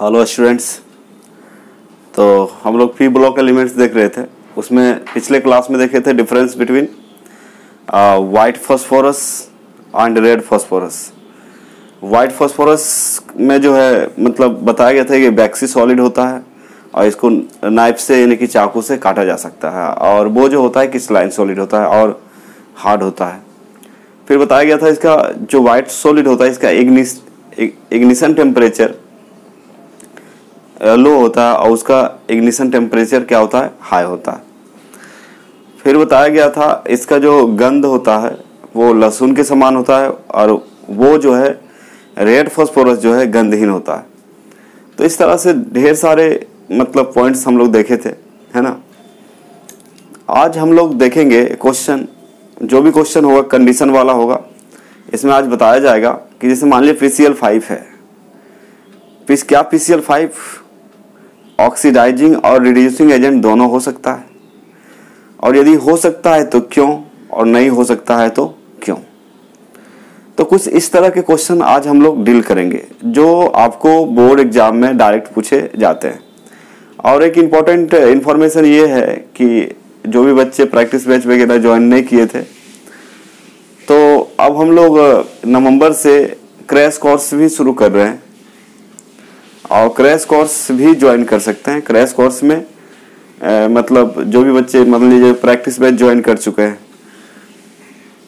Hello students. तो हम लोग पी ब्लॉक एलिमेंट्स देख रहे थे। उसमें पिछले क्लास में देखे थे difference between white phosphorus and red phosphorus. White phosphorus में जो है मतलब बताया गया था कि वैक्सी सॉलिड होता है और इसको नाइफ से यानी कि चाकू से काटा जा सकता है, और वो जो होता है क्रिस्टलाइन सॉलिड होता है और हार्ड होता है। फिर बताया गया था इसका जो वाइट सॉलिड होता है इसका इग्निशन टेम्परेचर लो होता है और उसका इग्निशन टेम्परेचर क्या होता है, हाई होता है। फिर बताया गया था इसका जो गंध होता है वो लहसुन के समान होता है और वो जो है रेड फास्फोरस जो है गंधहीन होता है। तो इस तरह से ढेर सारे मतलब पॉइंट्स हम लोग देखे थे, है ना। आज हम लोग देखेंगे क्वेश्चन, जो भी क्वेश्चन होगा कंडीशन वाला होगा। इसमें आज बताया जाएगा कि जैसे मान लीजिए PCl5 है, क्या PCl5 ऑक्सीडाइजिंग और रिड्यूसिंग एजेंट दोनों हो सकता है, और यदि हो सकता है तो क्यों, और नहीं हो सकता है तो क्यों। तो कुछ इस तरह के क्वेश्चन आज हम लोग डील करेंगे जो आपको बोर्ड एग्जाम में डायरेक्ट पूछे जाते हैं। और एक इम्पॉर्टेंट इन्फॉर्मेशन ये है कि जो भी बच्चे प्रैक्टिस बैच वगैरह ज्वाइन नहीं किए थे, तो अब हम लोग नवंबर से क्रैश कोर्स भी शुरू कर रहे हैं और क्रैश कोर्स भी ज्वाइन कर सकते हैं। क्रैश कोर्स में मतलब जो भी बच्चे मान लीजिए प्रैक्टिस बैच ज्वाइन कर चुके हैं,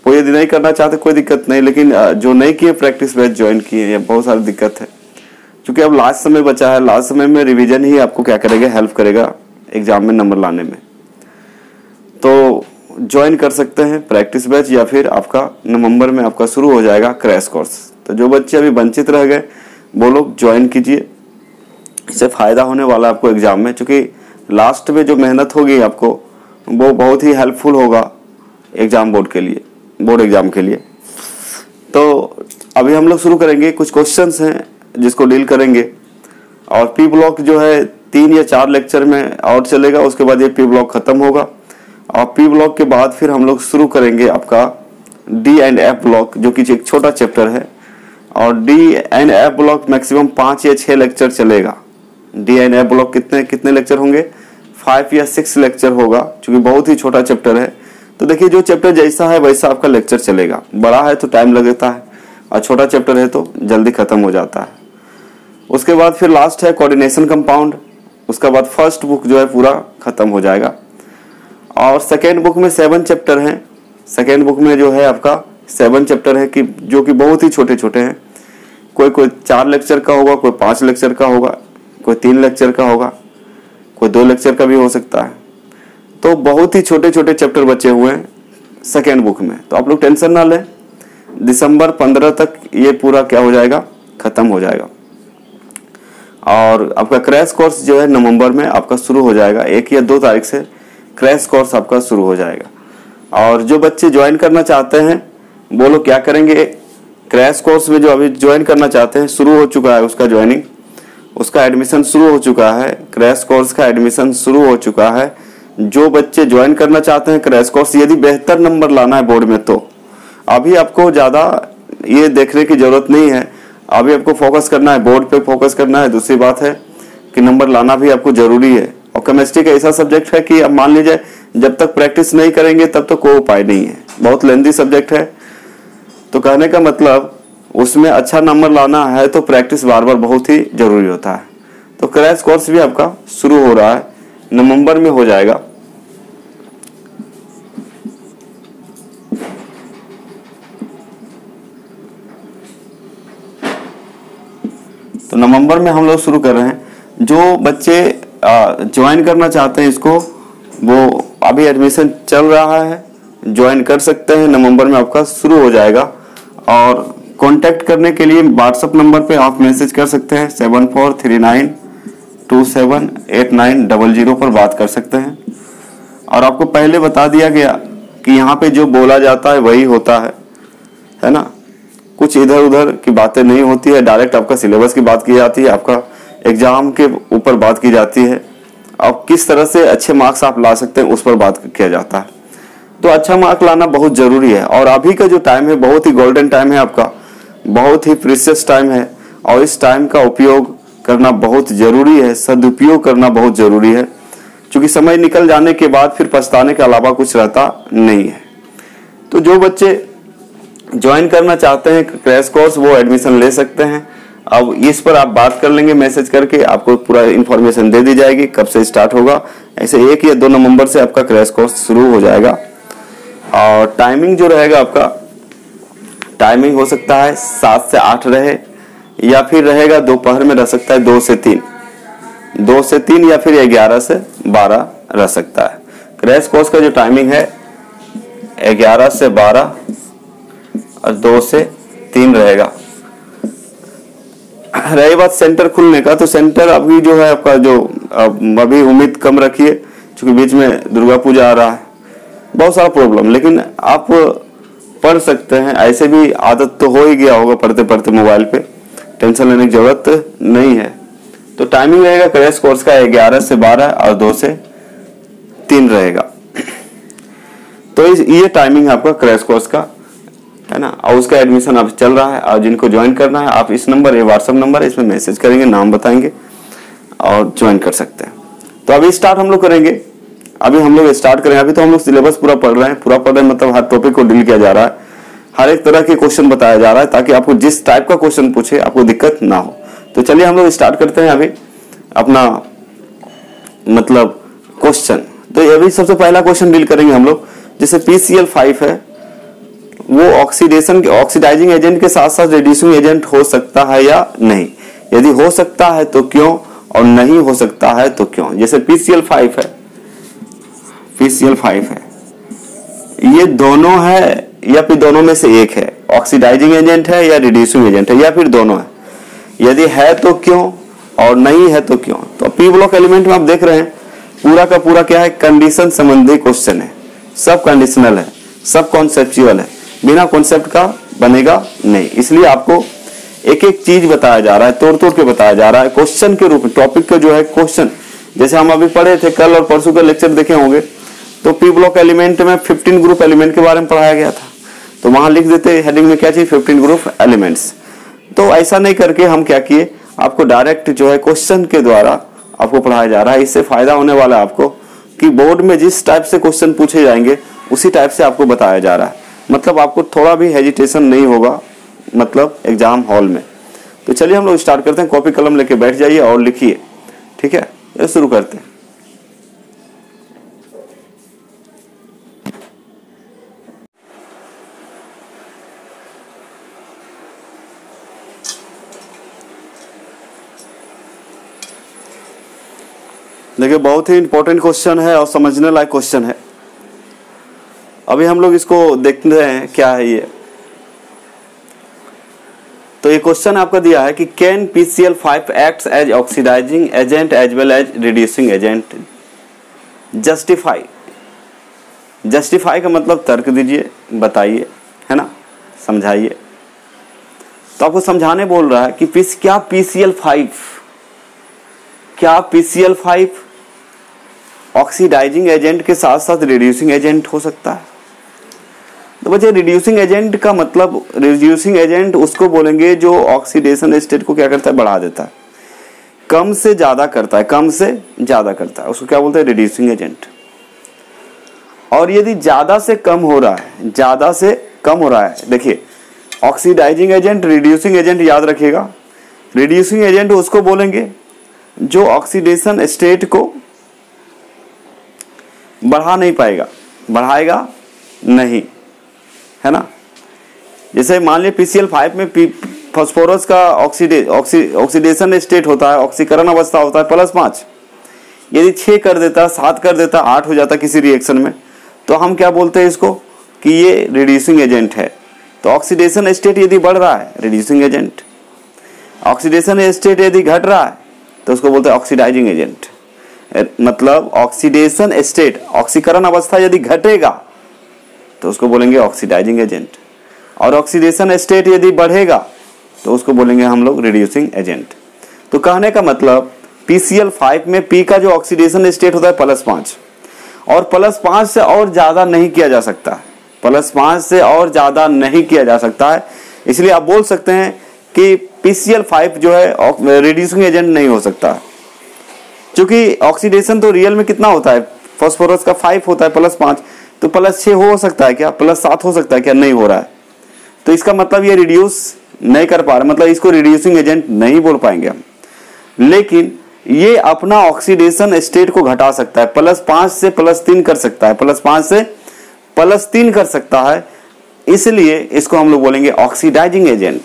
वो यदि नहीं करना चाहते कोई दिक्कत नहीं, लेकिन जो नहीं किए प्रैक्टिस बैच ज्वाइन किए हैं बहुत सारी दिक्कत है, क्योंकि अब लास्ट समय बचा है। लास्ट समय में रिवीजन ही आपको क्या करेगा, हेल्प करेगा एग्जाम में नंबर लाने में। तो ज्वाइन कर सकते हैं प्रैक्टिस बैच, या फिर आपका नवंबर में आपका शुरू हो जाएगा क्रैश कोर्स। तो जो बच्चे अभी वंचित रह गए वो लोग ज्वाइन कीजिए, इससे फायदा होने वाला है आपको एग्जाम में, क्योंकि लास्ट में जो मेहनत होगी आपको वो बहुत ही हेल्पफुल होगा एग्जाम बोर्ड के लिए, बोर्ड एग्जाम के लिए। तो अभी हम लोग शुरू करेंगे, कुछ क्वेश्चंस हैं जिसको डील करेंगे। और पी ब्लॉक जो है 3 या 4 लेक्चर में और चलेगा, उसके बाद ये पी ब्लॉक खत्म होगा। और पी ब्लॉक के बाद फिर हम लोग शुरू करेंगे आपका डी एंड एफ ब्लॉक, जो कि एक छोटा चैप्टर है। और D and F block maximum 5 या 6 लेक्चर चलेगा। डी एंड एफ ब्लॉक कितने लेक्चर होंगे, 5 या 6 लेक्चर होगा, क्योंकि बहुत ही छोटा चैप्टर है। तो देखिए जो चैप्टर जैसा है वैसा आपका लेक्चर चलेगा। बड़ा है तो टाइम लगता है और छोटा चैप्टर है तो जल्दी खत्म हो जाता है। उसके बाद फिर लास्ट है कोऑर्डिनेशन कंपाउंड। उसके बाद फर्स्ट बुक जो है पूरा खत्म हो जाएगा। और सेकेंड बुक में 7 चैप्टर हैं। सेकेंड बुक में जो है आपका 7 चैप्टर है कि जो कि बहुत ही छोटे छोटे हैं। कोई 4 लेक्चर का होगा, कोई 5 लेक्चर का होगा, कोई 3 लेक्चर का होगा, कोई 2 लेक्चर का भी हो सकता है। तो बहुत ही छोटे छोटे चैप्टर बचे हुए हैं सेकेंड बुक में। तो आप लोग टेंशन ना लें, दिसंबर 15 तक ये पूरा क्या हो जाएगा, खत्म हो जाएगा। और आपका क्रैश कोर्स जो है नवंबर में आपका शुरू हो जाएगा। 1 या 2 तारीख से क्रैश कोर्स आपका शुरू हो जाएगा। और जो बच्चे ज्वाइन करना चाहते हैं वो लोग क्या करेंगे, क्रैश कोर्स में जो अभी ज्वाइन करना चाहते हैं शुरू हो चुका है उसका ज्वाइनिंग, उसका एडमिशन शुरू हो चुका है। क्रैश कोर्स का एडमिशन शुरू हो चुका है। जो बच्चे ज्वाइन करना चाहते हैं क्रैश कोर्स, यदि बेहतर नंबर लाना है बोर्ड में, तो अभी आपको ज़्यादा ये देखने की जरूरत नहीं है। अभी आपको फोकस करना है, बोर्ड पे फोकस करना है। दूसरी बात है कि नंबर लाना भी आपको जरूरी है। और केमिस्ट्री का ऐसा सब्जेक्ट है कि अब मान लीजिए जब तक प्रैक्टिस नहीं करेंगे तब तक कोई उपाय नहीं है। बहुत लेंथी सब्जेक्ट है। तो कहने का मतलब उसमें अच्छा नंबर लाना है तो प्रैक्टिस बार बार बहुत ही जरूरी होता है। तो क्रैश कोर्स भी आपका शुरू हो रहा है, नवंबर में हो जाएगा। तो नवंबर में हम लोग शुरू कर रहे हैं। जो बच्चे ज्वाइन करना चाहते हैं इसको, वो अभी एडमिशन चल रहा है, ज्वाइन कर सकते हैं। नवंबर में आपका शुरू हो जाएगा। और कांटेक्ट करने के लिए व्हाट्सएप नंबर पे आप मैसेज कर सकते हैं, 7439278900 पर बात कर सकते हैं। और आपको पहले बता दिया गया कि यहाँ पे जो बोला जाता है वही होता है ना। कुछ इधर उधर की बातें नहीं होती है। डायरेक्ट आपका सिलेबस की बात की जाती है, आपका एग्जाम के ऊपर बात की जाती है। अब किस तरह से अच्छे मार्क्स आप ला सकते हैं उस पर बात किया जाता है। तो अच्छा मार्क लाना बहुत जरूरी है। और अभी का जो टाइम है बहुत ही गोल्डन टाइम है आपका, बहुत ही प्रीशियस टाइम है। और इस टाइम का उपयोग करना बहुत जरूरी है, सदुपयोग करना बहुत जरूरी है, क्योंकि समय निकल जाने के बाद फिर पछताने के अलावा कुछ रहता नहीं है। तो जो बच्चे ज्वाइन करना चाहते हैं क्रैश कोर्स, वो एडमिशन ले सकते हैं। अब इस पर आप बात कर लेंगे मैसेज करके, आपको पूरा इन्फॉर्मेशन दे दी जाएगी कब से स्टार्ट होगा। ऐसे 1 या 2 नवंबर से आपका क्रैश कोर्स शुरू हो जाएगा। और टाइमिंग जो रहेगा आपका, टाइमिंग हो सकता है 7 से 8 रहे, या फिर रहेगा दोपहर में रह सकता है 2 से 3, या फिर 11 से 12 रह सकता है। क्रैश कोर्स का जो टाइमिंग है 11 से 12 और 2 से 3 रहेगा। रही बात सेंटर खुलने का, तो सेंटर अभी जो है आपका जो अभी उम्मीद कम रखिए, क्योंकि बीच में दुर्गा पूजा आ रहा है, बहुत सारा प्रॉब्लम, लेकिन आप पढ़ सकते हैं। ऐसे भी आदत तो हो ही गया होगा पढ़ते पढ़ते मोबाइल पे, टेंशन लेने की जरूरत नहीं है। तो टाइमिंग रहेगा क्रैश कोर्स का 11 से 12 और 2 से 3 रहेगा। तो ये टाइमिंग आपका क्रैश कोर्स का है ना। और उसका एडमिशन अब चल रहा है, और जिनको ज्वाइन करना है आप इस नंबर, ये व्हाट्सएप नंबर है, इसमें मैसेज करेंगे, नाम बताएंगे और ज्वाइन कर सकते हैं। तो अभी स्टार्ट हम लोग करेंगे, अभी हम लोग स्टार्ट करेंगे। अभी तो हम लोग सिलेबस पूरा पढ़ रहे हैं, मतलब हर टॉपिक को डील किया जा रहा है, हर एक तरह के क्वेश्चन बताया जा रहा है, ताकि आपको जिस टाइप का क्वेश्चन पूछे आपको दिक्कत ना हो। तो चलिए हम लोग स्टार्ट करते हैं अभी अपना मतलब क्वेश्चन। तो अभी सबसे पहला क्वेश्चन डील करेंगे हम लोग। जैसे PCl5 है, वो ऑक्सीडाइजिंग एजेंट के साथ साथ रिड्यूसिंग एजेंट हो सकता है या नहीं? यदि हो सकता है तो क्यों, और नहीं हो सकता है तो क्यों? जैसे PCl5 है, ये दोनों है या फिर दोनों में से एक है? ऑक्सीडाइजिंग एजेंट है या रिड्यूसिंग एजेंट है, या फिर दोनों है? यदि है तो क्यों, और नहीं है तो क्यों? तो पी ब्लॉक एलिमेंट में आप देख रहे हैं पूरा का पूरा क्या है, कंडीशन संबंधी क्वेश्चन है, सब कंडीशनल है, सब कॉन्सेप्चुअल है, बिना कॉन्सेप्ट का बनेगा नहीं। इसलिए आपको एक एक चीज बताया जा रहा है, तोड़ तोड़ के बताया जा रहा है क्वेश्चन के रूप में। टॉपिक का जो है क्वेश्चन, जैसे हम अभी पढ़े थे, कल और परसों का लेक्चर देखे होंगे, तो पी ब्लॉक एलिमेंट में 15 ग्रुप एलिमेंट के बारे में पढ़ाया गया था। तो वहां लिख देते हेडिंग में क्या चाहिए, 15 ग्रुप एलिमेंट्स। तो ऐसा नहीं करके हम क्या किए, आपको डायरेक्ट जो है क्वेश्चन के द्वारा आपको पढ़ाया जा रहा है। इससे फायदा होने वाला है आपको कि बोर्ड में जिस टाइप से क्वेश्चन पूछे जाएंगे उसी टाइप से आपको बताया जा रहा है। मतलब आपको थोड़ा भी हेजिटेशन नहीं होगा, मतलब एग्जाम हॉल में। तो चलिए हम लोग स्टार्ट करते हैं। कॉपी कलम लेके बैठ जाइए और लिखिए, ठीक है? ये शुरू करते हैं। देखिए बहुत ही इंपॉर्टेंट क्वेश्चन है और समझने लायक क्वेश्चन है। अभी हम लोग इसको देखते हैं क्या है ये। तो ये क्वेश्चन आपका दिया है कि can PCl5 acts as oxidizing agent as well as reducing agent, justify. Justify का मतलब तर्क दीजिए, बताइए, है ना, समझाइए। तो आपको समझाने बोल रहा है कि क्या PCl5 ऑक्सीडाइजिंग एजेंट के साथ साथ रिड्यूसिंग एजेंट हो सकता है? तो बच्चे रिड्यूसिंग एजेंट का मतलब, रिड्यूसिंग एजेंट उसको बोलेंगे जो ऑक्सीडेशन स्टेट को क्या करता है, बढ़ा देता है, कम से ज्यादा करता है, कम से ज्यादा करता है, उसको क्या बोलते हैं, रिड्यूसिंग एजेंट। और यदि ज्यादा से कम हो रहा है, ज्यादा से कम हो रहा है, देखिए ऑक्सीडाइजिंग एजेंट, रिड्यूसिंग एजेंट याद रखिएगा। रिड्यूसिंग एजेंट उसको बोलेंगे जो ऑक्सीडेशन स्टेट को बढ़ा नहीं पाएगा, बढ़ाएगा नहीं, है ना। जैसे मान लिया PCl5 में फास्फोरस का ऑक्सीडेशन स्टेट होता है, ऑक्सीकरण अवस्था होता है +5। यदि 6 कर देता, 7 कर देता, 8 हो जाता किसी रिएक्शन में, तो हम क्या बोलते हैं इसको कि ये रिड्यूसिंग एजेंट है। तो ऑक्सीडेशन स्टेट यदि बढ़ रहा है, रिड्यूसिंग एजेंट। ऑक्सीडेशन स्टेट यदि घट रहा है तो उसको बोलते हैं ऑक्सीडाइजिंग एजेंट। मतलब ऑक्सीडेशन स्टेट, ऑक्सीकरण अवस्था यदि घटेगा तो उसको बोलेंगे ऑक्सीडाइजिंग एजेंट, और ऑक्सीडेशन स्टेट यदि बढ़ेगा तो उसको बोलेंगे हम लोग रिड्यूसिंग एजेंट। तो कहने का मतलब PCl5 में P का जो ऑक्सीडेशन स्टेट होता है +5, और +5 से और ज्यादा नहीं किया जा सकता, +5 से और ज्यादा नहीं किया जा सकता है। इसलिए आप बोल सकते हैं कि PCl5 जो है रिड्यूसिंग एजेंट नहीं हो सकता, क्योंकि ऑक्सीडेशन तो रियल में कितना होता है, फास्फोरस का 5 होता है +5, तो +6 हो सकता है क्या, +7 हो सकता है क्या, नहीं हो रहा है। तो इसका मतलब ये रिड्यूस नहीं कर पा रहे, मतलब इसको रिड्यूसिंग एजेंट नहीं बोल पाएंगे हम। लेकिन ये अपना ऑक्सीडेशन स्टेट को घटा सकता है, +5 से +3 कर सकता है, +5 से +3 कर सकता है, इसलिए इसको हम लोग बोलेंगे ऑक्सीडाइजिंग एजेंट,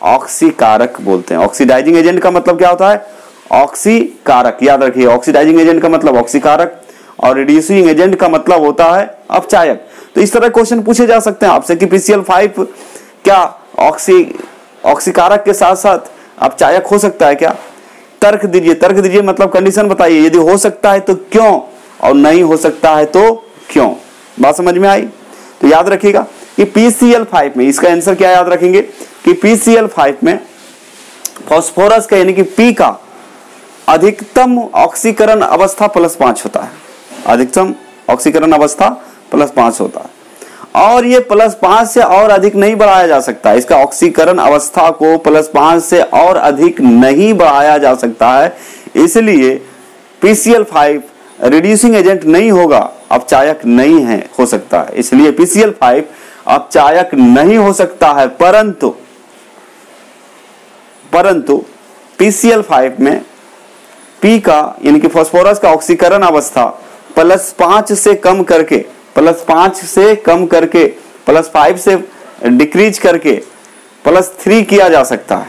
ऑक्सीकारक बोलते हैं। ऑक्सीडाइजिंग एजेंट का मतलब क्या होता है, ऑक्सीकारक, याद रखिए ऑक्सीडाइजिंग एजेंट का मतलब ऑक्सीकारक और रिड्यूसिंग एजेंट का मतलब होता है अपचायक। तो इस तरह क्वेश्चन पूछे जा सकते हैं आपसे कि PCl5 क्या ऑक्सीकारक के साथ साथ अपचायक हो सकता है क्या। तर्क दीजिए मतलब कंडीशन बताइए, यदि हो सकता है तो क्यों और नहीं हो सकता है तो क्यों। बात समझ में आई। तो याद रखिएगा कि PCl5 में इसका आंसर क्या याद रखेंगे कि PCl5 में फास्फोरस का यानी कि P का अधिकतम ऑक्सीकरण अवस्था +5 होता है, अधिकतम ऑक्सीकरण अवस्था +5 होता है, और ये +5 से और अधिक नहीं बढ़ाया जा सकता। इसका ऑक्सीकरण अवस्था को +5 से और अधिक नहीं बढ़ाया जा सकता है, इसलिए PCl5 रिड्यूसिंग एजेंट नहीं होगा, अपचायक नहीं है हो सकता है, इसलिए PCl5 अपचायक नहीं हो सकता है। परंतु PCl5 में P का यानी कि फास्फोरस का ऑक्सीकरण अवस्था +5 से कम करके +5 से डिक्रीज करके +3 किया जा सकता है।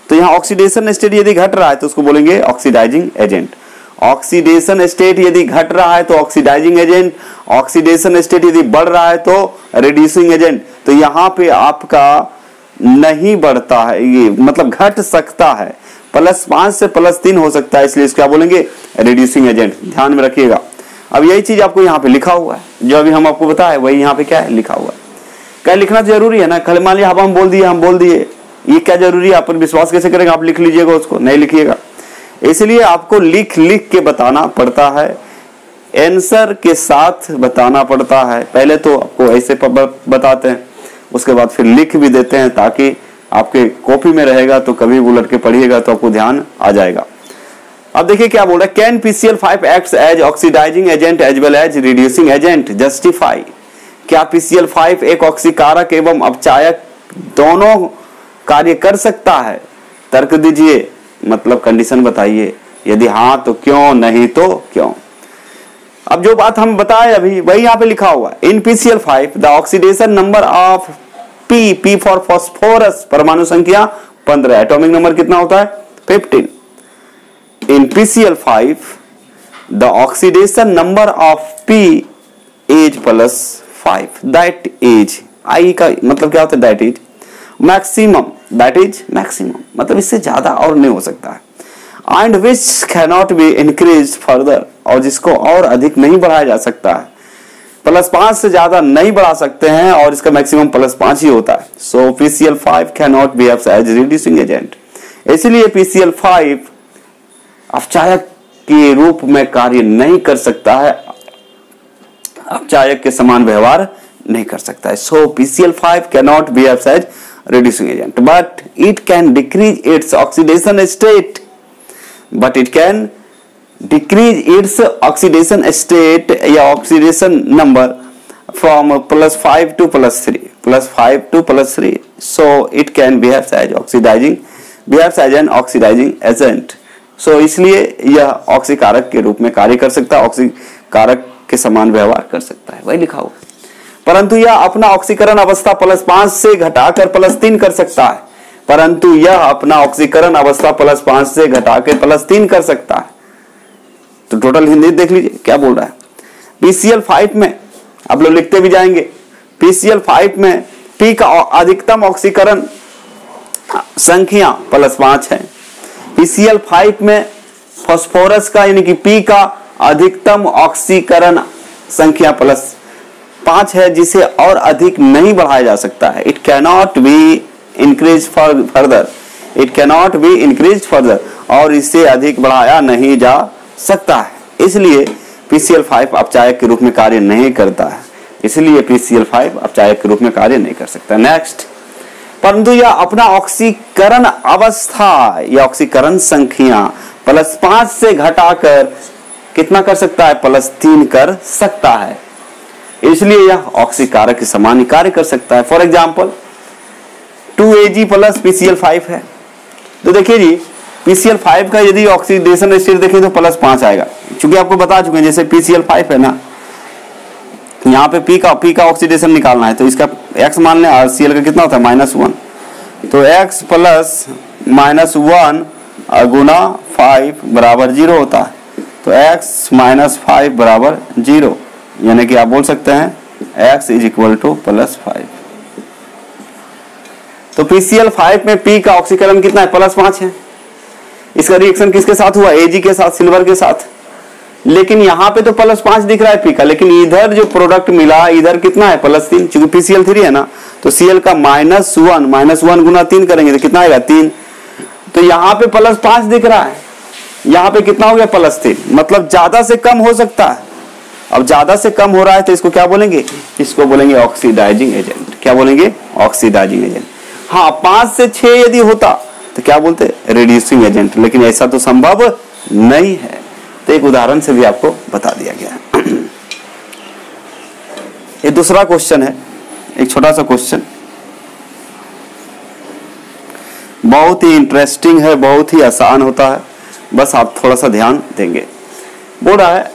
तो यहाँ ऑक्सीडेशन स्टेट यदि घट रहा है तो उसको बोलेंगे ऑक्सीडाइजिंग एजेंट। ऑक्सीडेशन स्टेट यदि घट रहा है तो ऑक्सीडाइजिंग एजेंट, ऑक्सीडेशन स्टेट यदि बढ़ रहा है तो रिड्यूसिंग एजेंट। तो यहाँ पे आपका नहीं बढ़ता है, ये मतलब घट सकता है, +5 से +3 हो सकता है, इसलिए इसको क्या बोलेंगे, रिड्यूसिंग एजेंट। ध्यान में रखिएगा। अब यही चीज आपको यहाँ पे लिखा हुआ है, जो अभी हम आपको बताए वही यहाँ पे क्या है लिखा हुआ है। क्या लिखना जरूरी है ना, कल मान लिया हम बोल दिए, ये क्या जरूरी है, आप पर विश्वास कैसे करेंगे, आप लिख लीजिएगा उसको, नहीं लिखिएगा। इसलिए आपको लिख के बताना पड़ता है, आंसर के साथ बताना पड़ता है। पहले तो आपको ऐसे बताते हैं, उसके बाद फिर लिख भी देते हैं, ताकि आपके कॉपी में रहेगा तो कभी उलट के पढ़िएगा तो आपको ध्यान आ जाएगा। अब देखिए क्या बोल रहा है, can PCl5 acts as oxidizing agent as well as reducing agent, justify. क्या PCl5 एक ऑक्सीकारक एवं अपचायक दोनों कार्य कर सकता है, तर्क दीजिए मतलब कंडीशन बताइए, यदि हाँ तो क्यों, नहीं तो क्यों। अब जो बात हम बताए अभी वही यहाँ पे लिखा हुआ है। इन PCl5 the oxidation number of P for phosphorus, परमाणु संख्या 15, एटॉमिक नंबर कितना होता है 15। इन PCl5 the oxidation number of P is +5, that is, I का मतलब क्या होता है, that is maximum, that is maximum मतलब इससे ज्यादा और नहीं हो सकता है। And which cannot be increase further, और जिसको और अधिक नहीं बढ़ाया जा सकता है, +5 से ज्यादा नहीं बढ़ा सकते हैं और इसका मैक्सिमम +5 ही होता है। So PCl5 cannot be as reducing agent, इसलिए PCl5 अपचायक के रूप में कार्य नहीं कर सकता है, अपचायक के समान व्यवहार नहीं कर सकता है। So PCl5 cannot be as reducing agent, but it can decrease its oxidation state, या oxidation number from +5 to +3, so it can behave as an oxidizing agent। so इसलिए यह ऑक्सीकारक के रूप में कार्य कर सकता है, ऑक्सीकारक के समान व्यवहार कर सकता है, वही लिखा हुआ। परंतु यह अपना ऑक्सीकरण अवस्था +5 से घटाकर +3 कर सकता है, परंतु यह अपना ऑक्सीकरण अवस्था +5 से घटाकर +3 कर सकता है। तो टोटल हिंदी देख लीजिए क्या बोल रहा है। PCl5 में आप लोग लिखते भी जाएंगे, PCl5 में P का अधिकतम ऑक्सीकरण संख्या +5 है। PCl5 में फास्फोरस का यानी कि P का अधिकतम ऑक्सीकरण संख्या +5 है, जिसे और अधिक नहीं बढ़ाया जा सकता है। It cannot be increase further, और इससे अधिक बढ़ाया नहीं जा सकता है, इसलिए PCl5 अपचायक के रूप में कार्य नहीं करता है, इसलिए PCl5 अपचायक के रूप में कार्य नहीं कर सकता। नेक्स्ट परंतु यह अपना ऑक्सीकरण अवस्था या ऑक्सीकरण संख्या +5 से घटाकर कितना कर सकता है, +3 कर सकता है। इसलिए यह ऑक्सीकारक के समान कार्य कर सकता है। फॉर एग्जाम्पल 2Ag + PCl5 है, तो देखिए जी PCl5 का यदि ऑक्सीडेशन स्टेट देखें तो +5 आएगा, क्योंकि आपको बता चुके हैं जैसे PCl5 है ना, यहाँ पे P का ऑक्सीडेशन निकालना है, तो इसका X मान लें और Cl का कितना होता है -1, तो X + -1 गुना 5 बराबर 0 होता है, तो X - 5 बराबर 0, यानी कि आप बोल सकते हैं X = +5। तो PCl5 में P का ऑक्सीकरण कितना है, +5 है। इसका रिएक्शन किसके साथ हुआ, Ag के साथ, सिल्वर के साथ, लेकिन यहाँ पे तो +5 दिख रहा है P का, लेकिन इधर जो प्रोडक्ट मिला इधर कितना है, +3, क्योंकि PCl3 है ना, तो Cl का -1 गुना 3 करेंगे तो कितना आएगा, 3। तो यहाँ पे +5 दिख रहा है, यहाँ पे कितना हो गया, +3, मतलब ज्यादा से कम हो सकता है। अब ज्यादा से कम हो रहा है तो इसको क्या बोलेंगे, इसको बोलेंगे ऑक्सीडाइजिंग एजेंट। क्या बोलेंगे, ऑक्सीडाइजिंग एजेंट। हाँ, 5 से 6 यदि होता तो क्या बोलते, रिड्यूसिंग एजेंट, लेकिन ऐसा तो संभव नहीं है। तो एक उदाहरण से भी आपको बता दिया गया है। ये दूसरा क्वेश्चन है, एक छोटा सा क्वेश्चन, बहुत ही इंटरेस्टिंग है, बहुत ही आसान होता है, बस आप थोड़ा सा ध्यान देंगे। बोल रहा है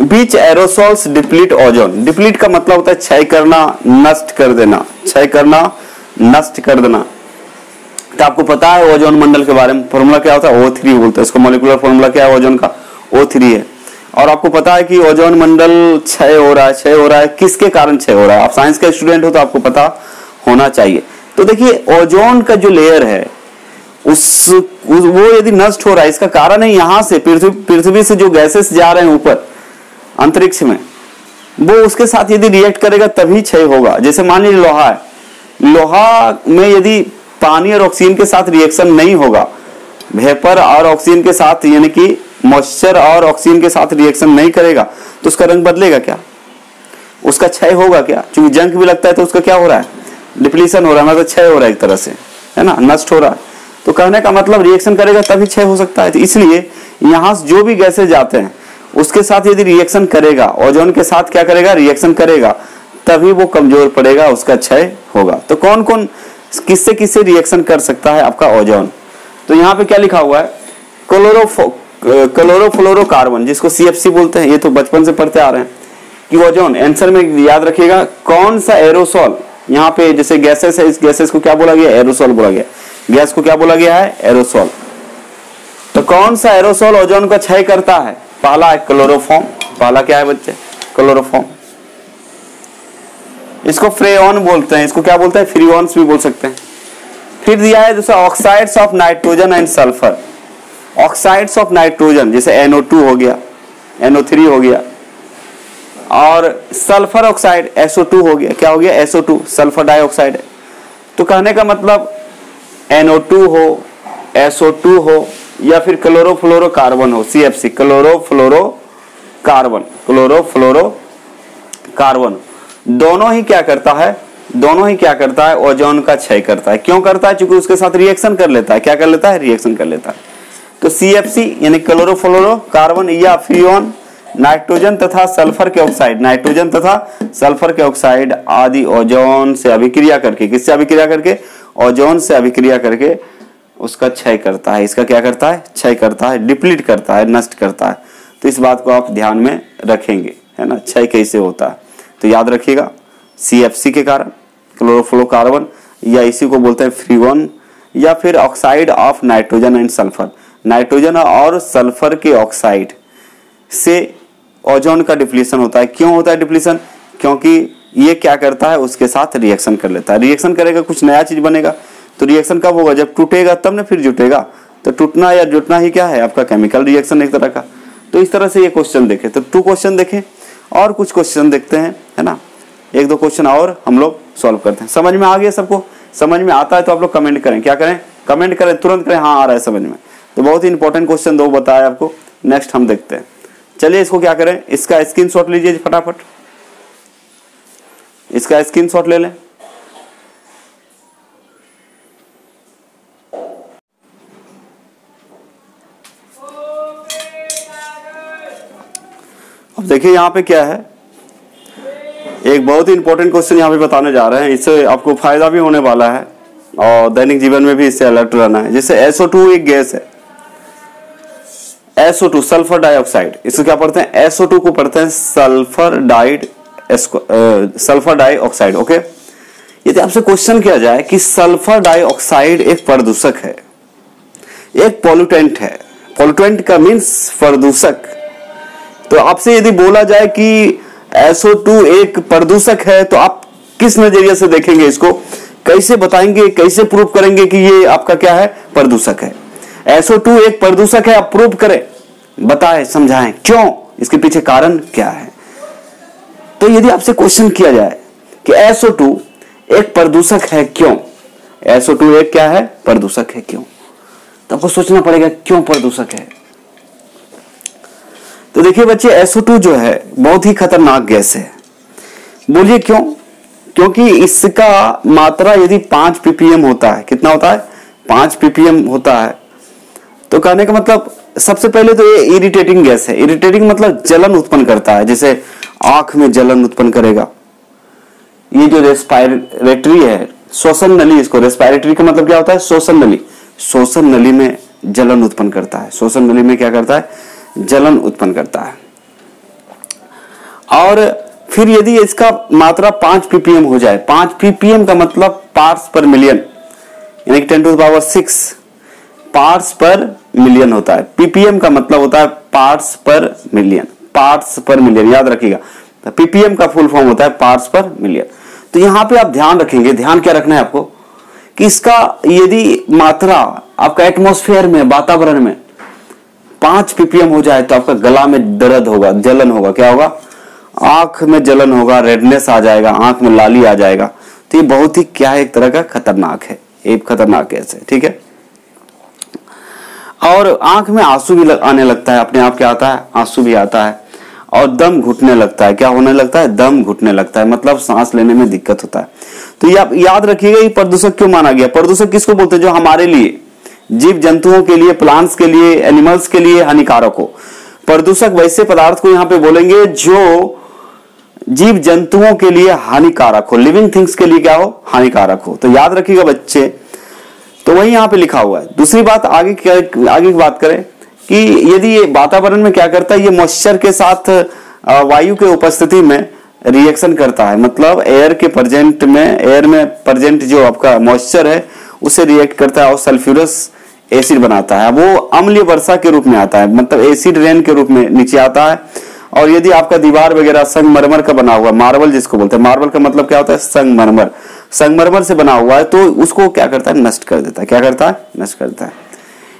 बीच एरोसोल्स डिप्लीट ओजोन। डिप्लीट का मतलब होता है क्षय करना, नष्ट कर देना, क्षय करना, नष्ट कर देना। तो आपको पता है ओजोन मंडल के बारे में, फॉर्मूला क्या होता है, O3 बोलते हैं इसको। मॉलिक्यूलर फॉर्मूला क्या है ओजोन का, O3 है। और आपको पता है कि ओजोन मंडल क्षय हो रहा है, क्षय हो रहा है, किसके कारण क्षय हो रहा है। आप साइंस के स्टूडेंट हो तो आपको पता होना चाहिए। तो देखिए ओजोन का जो लेयर है वो यदि नष्ट हो रहा है, इसका कारण है यहाँ से पृथ्वी से जो गैसेस जा रहे हैं ऊपर अंतरिक्ष में, वो उसके साथ यदि रिएक्ट करेगा तभी क्षय होगा। जैसे मान लीजिए लोहा है, लोहा में यदि पानी और ऑक्सीजन के साथ रिएक्शन नहीं होगा, वेपर और ऑक्सीजन के साथ, यानी कि मॉइस्चर और ऑक्सीजन के साथ रिएक्शन नहीं करेगा, तो उसका रंग बदलेगा क्या, उसका क्षय होगा क्या। क्योंकि जंग भी लगता है तो उसका क्या हो रहा है, डिप्लीशन हो रहा है, मतलब क्षय हो रहा है एक तरह से, है ना, नष्ट हो रहा है। तो कहने का मतलब रिएक्शन करेगा तभी क्षय हो सकता है। तो इसलिए यहाँ से जो भी गैसेज जाते हैं उसके साथ यदि रिएक्शन करेगा, ओजोन के साथ क्या करेगा, रिएक्शन करेगा, तभी वो कमजोर पड़ेगा, उसका क्षय होगा। तो कौन कौन किससे किससे रिएक्शन कर सकता है आपका ओजोन। तो यहाँ पे क्या लिखा हुआ है, क्लोरोफ्लोरोकार्बन, जिसको CFC बोलते हैं। ये तो बचपन से पढ़ते आ रहे हैं कि ओजोन, आंसर में याद रखिएगा कौन सा एरोसोल, यहाँ पे जैसे गैसेस है, इस गैसेस को क्या बोला गया, एरोसोल बोला गया। गैस को क्या बोला गया है, एरोसोल। तो कौन सा एरोसोल ओजोन का क्षय करता है, पहला है क्लोरोफॉर्म। पहला क्या है बच्चे, क्लोरोफॉर्म। इसको फ्रेऑन बोलते हैं, इसको क्या बोलते हैं, फ्रीऑन्स भी बोल सकते हैं। फिर दिया है दूसरा oxides of nitrogen and sulphur. Oxides of nitrogen जैसे NO2 हो गया, NO3 हो गया, और सल्फर ऑक्साइड SO2 हो गया। क्या हो गया, SO2, सल्फर डाइऑक्साइड है। तो कहने का मतलब NO2 हो, SO2 हो, या फिर क्लोरोफ्लोरोकार्बन हो, CFC, क्लोरोफ्लोरोकार्बन, दोनों ही क्या करता है, दोनों ही क्या करता है, ओजोन का क्षय करता है। क्यों करता है, क्योंकि उसके साथ रिएक्शन कर लेता है। क्या कर लेता है, रिएक्शन कर लेता है। तो CFC यानी क्लोरोफ्लोरोकार्बन या फ्रीऑन नाइट्रोजन तथा सल्फर के ऑक्साइड, नाइट्रोजन तथा सल्फर के ऑक्साइड आदि ओजोन से अभिक्रिया करके, किससे अभिक्रिया करके, ओजोन से अभिक्रिया करके उसका क्षय करता है। इसका क्या करता है, क्षय करता है, डिप्लीट करता है, नष्ट करता है। तो इस बात को आप ध्यान में रखेंगे, है ना, क्षय कैसे होता है। तो याद रखिएगा CFC के कारण, क्लोरोफ्लोरोकार्बन, या इसी को बोलते हैं फ्रीऑन, या फिर oxide of nitrogen and sulphur. Nitrogen और सल्फर के ऑक्साइड से ओजोन का डिप्लीशन होता है। क्यों होता है डिप्लीशन, क्योंकि ये क्या करता है, उसके साथ रिएक्शन कर लेता है। रिएक्शन करेगा, कुछ नया चीज बनेगा। तो रिएक्शन कब होगा, जब टूटेगा तब ना फिर जुटेगा। तो टूटना या जुटना ही क्या है, आपका केमिकल रिएक्शन एक तरह का। तो इस तरह से ये क्वेश्चन देखे, तो 2 क्वेश्चन देखे, और कुछ क्वेश्चन देखते हैं, है ना, 1-2 क्वेश्चन और हम लोग सॉल्व करते हैं। समझ में आ गया सबको, समझ में आता है तो आप लोग कमेंट करें। क्या करें, कमेंट करें, तुरंत करें हाँ आ रहा है समझ में। तो बहुत ही इंपॉर्टेंट क्वेश्चन 2 बताया आपको। नेक्स्ट हम देखते हैं। चलिए इसको क्या करें, इसका स्क्रीनशॉट लीजिए फटाफट, इसका स्क्रीनशॉट ले लें। अब देखिए यहाँ पे क्या है, एक बहुत ही इंपॉर्टेंट क्वेश्चन यहाँ पे बताने जा रहे हैं, इससे आपको फायदा भी होने वाला है और दैनिक जीवन में भी इससे अलर्ट रहना है। जैसे SO2 एक गैस है, SO2 सल्फर डाइऑक्साइड, इसको क्या पढ़ते हैं, SO2 को पढ़ते हैं सल्फर डाइऑक्साइड। ओके, यदि आपसे क्वेश्चन किया जाए कि सल्फर डाइऑक्साइड एक प्रदूषक है, एक पॉल्यूटेंट है, पॉल्यूटेंट का मीन्स प्रदूषक, तो आपसे यदि बोला जाए कि SO2 एक प्रदूषक है तो आप किस नजरिए से देखेंगे, इसको कैसे बताएंगे, कैसे प्रूव करेंगे कि ये आपका क्या है, प्रदूषक है। SO2 एक प्रदूषक है, आप प्रूव करें, बताएं, समझाएं क्यों, इसके पीछे कारण क्या है। तो यदि आपसे क्वेश्चन किया जाए कि SO2 एक प्रदूषक है क्यों, SO2 एक क्या है, प्रदूषक है क्यों, तो आपको सोचना पड़ेगा क्यों प्रदूषक है। तो देखिए बच्चे, SO2 जो है बहुत ही खतरनाक गैस है। बोलिए क्यों? क्योंकि इसका मात्रा यदि 5 ppm होता है, कितना होता है, 5 ppm होता है, तो कहने का मतलब सबसे पहले तो ये इरिटेटिंग गैस है। इरिटेटिंग मतलब जलन उत्पन्न करता है, जैसे आंख में जलन उत्पन्न करेगा। ये जो रेस्पिरेटरी है, श्वसन नली, इसको रेस्पिरेटरी का मतलब क्या होता है, श्वसन नली, श्वसन नली में जलन उत्पन्न करता है, श्वसन नली में क्या करता है, जलन उत्पन्न करता है। और फिर यदि इसका मात्रा 5 ppm हो जाए, 5 ppm का मतलब पार्ट्स पर मिलियन, यानी कि 10⁻⁶ पार्ट्स पर मिलियन होता है। ppm का मतलब होता है पार्ट्स पर मिलियन, पार्ट्स पर मिलियन, याद रखिएगा। ppm का फुल फॉर्म होता है पार्ट्स पर मिलियन। तो यहां पे आप ध्यान रखेंगे, ध्यान क्या रखना है आपको, कि इसका यदि मात्रा आपका एटमॉस्फेयर में, वातावरण में 5 ppm हो जाए तो आपका गला में दर्द होगा, जलन होगा, क्या होगा, आंख में जलन होगा, रेडनेस आ जाएगा, आंख में लाली आ जाएगा। तो ये बहुत ही क्या है, एक तरह का खतरनाक है, एक खतरनाक गैस है, ठीक है। और आंख में आंसू भी आने लगता है, अपने आप क्या आता है, आंसू भी आता है। और दम घुटने लगता है, क्या होने लगता है, दम घुटने लगता है, मतलब सांस लेने में दिक्कत होता है। तो ये आप याद रखिएगा, ये प्रदूषक क्यों माना गया। प्रदूषक किसको बोलते हैं, जो हमारे लिए, जीव जंतुओं के लिए, प्लांट्स के लिए, एनिमल्स के लिए हानिकारक हो। प्रदूषक वैसे पदार्थ को यहां पे बोलेंगे जो जीव जंतुओं के लिए हानिकारक हो, लिविंग थिंग्स के लिए क्या हो, हानिकारक हो। तो याद रखिएगा बच्चे, तो वही यहां पे लिखा हुआ है। दूसरी बात, आगे की बात करें कि यदि ये वातावरण में क्या करता है, ये मॉइस्चर के साथ वायु के उपस्थिति में रिएक्शन करता है, मतलब एयर के प्रेजेंट में, एयर में प्रेजेंट जो आपका मॉइस्चर है उसे रिएक्ट करता है और सल्फ्यूरस एसिड बनाता है। वो अम्लीय वर्षा के रूप में आता है, मतलब एसिड रेन के रूप में नीचे आता है। और यदि आपका दीवार वगैरह संगमरमर का बना हुआ, मार्बल जिसको बोलते हैं, मार्बल का मतलब क्या होता है, संगमरमर, संगमरमर से बना हुआ है, तो उसको क्या करता है, नष्ट कर देता है। क्या करता है, नष्ट करता है।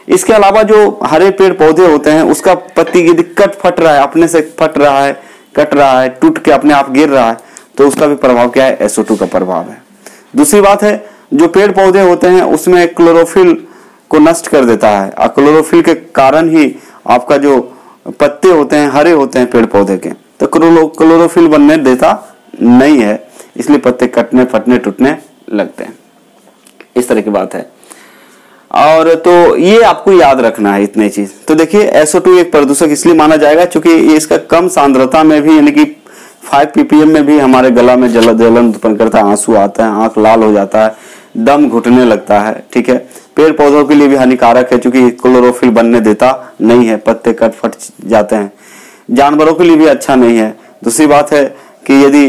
इसके अलावा जो हरे पेड़ पौधे होते हैं, उसका पत्ती यदि कट फट रहा है, अपने से फट रहा है, कट रहा है, टूट के अपने आप गिर रहा है, तो उसका भी प्रभाव क्या है, SO2 का प्रभाव है। दूसरी बात है, जो पेड़ पौधे होते हैं उसमें क्लोरोफिल को नष्ट कर देता है, और क्लोरोफिल के कारण ही आपका जो पत्ते होते हैं हरे होते हैं पेड़ पौधे के, तो क्लोरोफिल बनने देता नहीं है, इसलिए पत्ते कटने, फटने, टूटने लगते हैं। इस तरह की बात है। और तो ये आपको याद रखना है इतने चीज। तो देखिए SO2 एक प्रदूषक इसलिए माना जाएगा क्योंकि ये इसका कम सांद्रता में भी, यानी कि 5 ppm में भी हमारे गला में जलन उत्पन्न करता है, आंसू आता है, आंख लाल हो जाता है, दम घुटने लगता है, ठीक है। पेड़ पौधों के लिए भी हानिकारक है क्योंकि क्लोरोफिल बनने देता नहीं है, पत्ते कट फट जाते हैं। जानवरों के लिए भी अच्छा नहीं है। दूसरी बात है कि यदि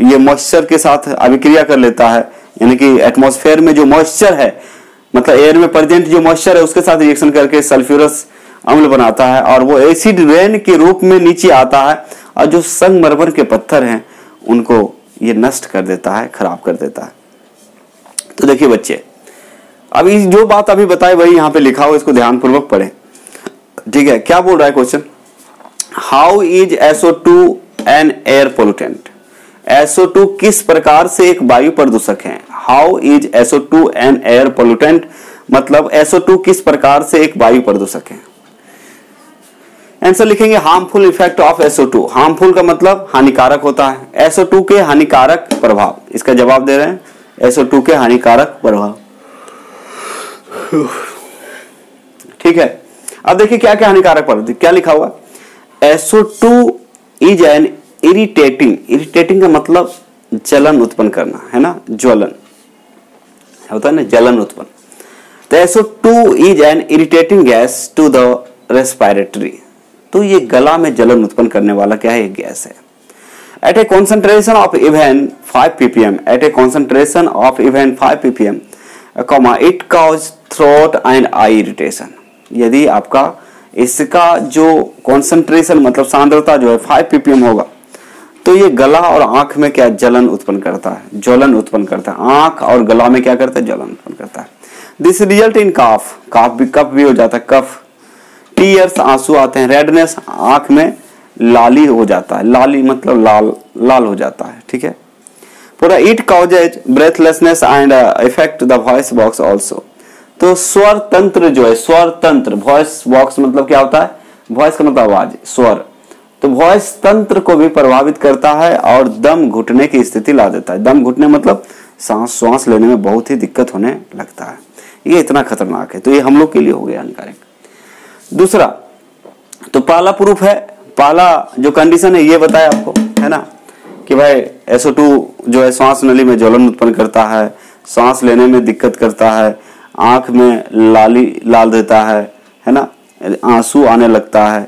ये मॉइस्चर के साथ अभिक्रिया कर लेता है, यानी कि एटमॉस्फेयर में जो मॉइस्चर है, मतलब एयर में प्रेजेंट जो मॉइस्चर है उसके साथ रिएक्शन करके सल्फ्यूरस अम्ल बनाता है और वो एसिड रेन के रूप में नीचे आता है, और जो संगमरमर के पत्थर हैं उनको ये नष्ट कर देता है, खराब कर देता है। तो देखिए बच्चे, अभी जो बात अभी बताई वही यहाँ पे लिखा हो, इसको ध्यानपूर्वक पढ़ें, ठीक है। क्या बोल रहा है question, how is SO2 an air pollutant. SO2 किस प्रकार से एक वायु प्रदूषक है। How is SO2 an air pollutant, मतलब SO2 किस प्रकार से एक वायु प्रदूषक है। आंसर लिखेंगे harmful effect of SO2। Harmful का मतलब हानिकारक होता है, SO2 के हानिकारक प्रभाव, इसका जवाब दे रहे हैं, SO2 के हानिकारक प्रभाव, ठीक है। अब देखिए क्या क्या हानिकारक प्रभाव, क्या लिखा हुआ, SO2 इज एन इरिटेटिंग का मतलब जलन उत्पन्न करना है ना, ज्वलन होता है ना, जलन उत्पन्न। तो SO2 is an irritating gas to the respiratory, तो ये गला में जलन उत्पन्न करने वाला क्या है, एक गैस है। At a concentration of even 5 ppm, at a concentration of even 5 ppm, it cause throat and eye irritation. यदि आपका इसका जो कॉन्सेंट्रेशन मतलब सांद्रता जो है 5 ppm होगा तो ये गला और आंख में क्या जलन उत्पन्न करता है, ज्वलन उत्पन्न करता है। आंख और गला में क्या करता है, जलन उत्पन्न करता है। दिस रिजल्ट इन कफ भी हो जाता है, कफ। टीयर्स, आंसू आते हैं। रेडनेस, आंख में लाली हो जाता है, लाली मतलब लाल हो जाता है, ठीक है। पूरा it causes breathlessness and effect the voice box also. तो स्वर तंत्र जो है, स्वर तंत्र, वॉइस बॉक्स मतलब क्या होता है, वॉइस का मतलब आवाज, स्वर, तो वॉइस तंत्र को भी प्रभावित करता है और दम घुटने की स्थिति ला देता है। दम घुटने मतलब सांस लेने में बहुत ही दिक्कत होने लगता है। ये इतना खतरनाक है, तो ये हम लोग के लिए हो गया हानिकारक। दूसरा, तो पहला प्रूफ है, पहला जो कंडीशन है ये बताया आपको, है ना, कि भाई SO2 जो है सांस नली में ज्वलन उत्पन्न करता है, सांस लेने में दिक्कत करता है, आंख में लाल देता है ना, आंसू आने लगता है,